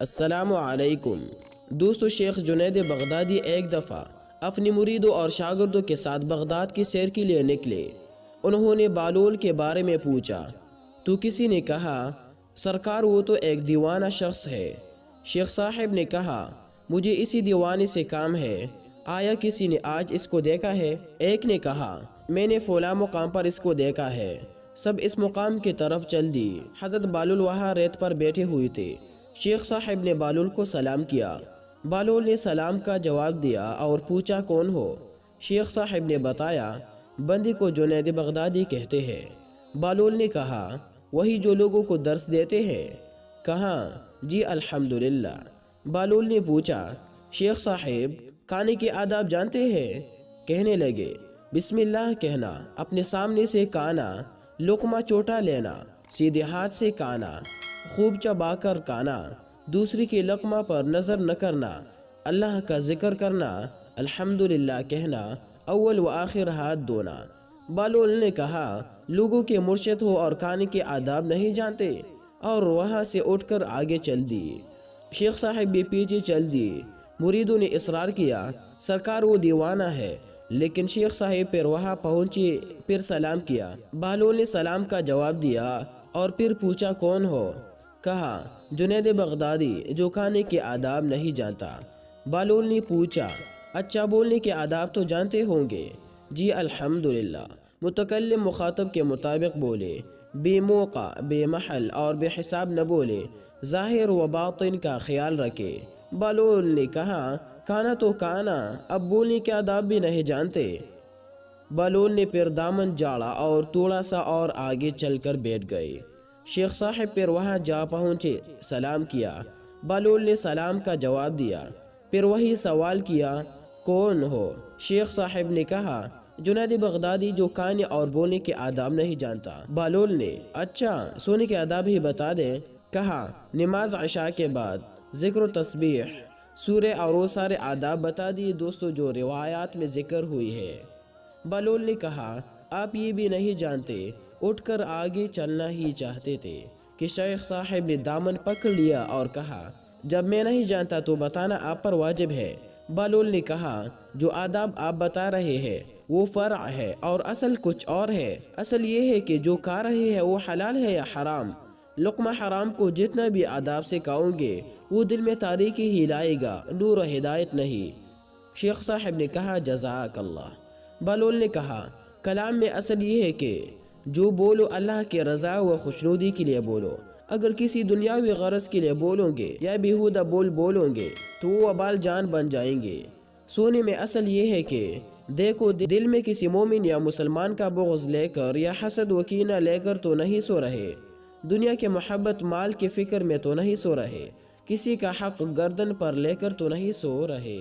السلام علیکم دوستو، شیخ جنید بغدادی ایک دفعہ اپنی مریدوں اور شاگردوں کے ساتھ بغداد کی سیر کے لیے نکلے۔ انہوں نے بہلول کے بارے میں پوچھا تو کسی نے کہا سرکار وہ تو ایک دیوانہ شخص ہے۔ شیخ صاحب نے کہا مجھے اسی دیوانے سے کام ہے، آیا کسی نے آج اس کو دیکھا ہے؟ ایک نے کہا میں نے فلاں مقام پر اس کو دیکھا ہے۔ سب اس مقام کی طرف چل دی۔ حضرت بہلول وہاں ریت پر بیٹھے ہوئے تھے۔ شیخ صاحب نے بہلول کو سلام کیا۔ بہلول نے سلام کا جواب دیا اور پوچھا کون ہو؟ شیخ صاحب نے بتایا بندے کو جنید بغدادی کہتے ہیں۔ بہلول نے کہا وہی جو لوگوں کو درس دیتے ہیں؟ کہا جی الحمدللہ۔ بہلول نے پوچھا شیخ صاحب کھانے کے آداب جانتے ہیں؟ کہنے لگے بسم اللہ کہنا، اپنے سامنے سے کھانا، لقمہ چوٹا لینا، سیدھے ہاتھ سے کھانا، خوب چبا کر کھانا، دوسری کے لقمہ پر نظر نہ کرنا، اللہ کا ذکر کرنا، الحمدللہ کہنا، اول و آخر ہاتھ دھونا۔ بہلول نے کہا لوگوں کے مرشد ہو اور کھانے کے آداب نہیں جانتے، اور وہاں سے اٹھ کر آگے چل دیے۔ شیخ صاحب بھی پیچھے چل دیے۔ مریدوں نے اصرار کیا سرکار وہ دیوانہ ہے، لیکن شیخ صاحب پھر وہاں پہنچے، پھر سلام کیا۔ بہلول نے سلام کا جواب دیا اور پھر پوچھا کون ہو؟ کہا جنید بغدادی جو کھانے کے آداب نہیں جانتا۔ بہلول نے پوچھا اچھا بولنے کے آداب تو جانتے ہوں گے؟ جی الحمدللہ۔ متکلم مخاطب کے مطابق بولے، بے موقع، بے محل اور بے حساب نہ بولے، ظاہر و باطن کا خیال رکھے۔ بہلول نے کہا کھانا تو کھانا، اب بولنے کے آداب بھی نہیں جانتے؟ بہلول نے پھر دامن جھاڑا اور تھوڑا سا اور آگے چل کر بیٹھ گئے۔ شیخ صاحب پھر وہاں جا پہنچے، سلام کیا۔ بہلول نے سلام کا جواب دیا، پھر وہی سوال کیا کون ہو؟ شیخ صاحب نے کہا جنید بغدادی جو کھانے اور بولنے کے آداب نہیں جانتا۔ بہلول نے اچھا سونے کے آداب ہی بتا دیں۔ کہا نماز عشاء کے بعد ذکر و تسبیح، سورہ اور وہ سارے آداب بتا دیے دوستو جو روایات میں ذکر ہوئی ہے۔ بہلول نے کہا آپ یہ بھی نہیں جانتے؟ اٹھ کر آگے چلنا ہی چاہتے تھے کہ شیخ صاحب نے دامن پکڑ لیا اور کہا جب میں نہیں جانتا تو بتانا آپ پر واجب ہے۔ بہلول نے کہا جو آداب آپ بتا رہے ہیں وہ فرع ہے اور اصل کچھ اور ہے۔ اصل یہ ہے کہ جو کھا رہے ہیں وہ حلال ہے یا حرام۔ لقمہ حرام کو جتنا بھی آداب سے کھاؤ گے وہ دل میں تاریکی ہی لائے گا، نور و ہدایت نہیں۔ شیخ صاحب نے کہا جزاک اللہ۔ بہلول نے کہا کلام میں اصل یہ ہے کہ جو بولو اللہ کے رضا و خوشنودی کے لیے بولو۔ اگر کسی دنیاوی غرض کے لیے بولو گے یا بیہودہ بولو گے تو وہ وبال جان بن جائیں گے۔ سونے میں اصل یہ ہے کہ دیکھو دل میں کسی مومن یا مسلمان کا بغض لے کر یا حسد و کینہ لے کر تو نہیں سو رہے، دنیا کے محبت مال کے فکر میں تو نہیں سو رہے، کسی کا حق گردن پر لے کر تو نہیں سو رہے۔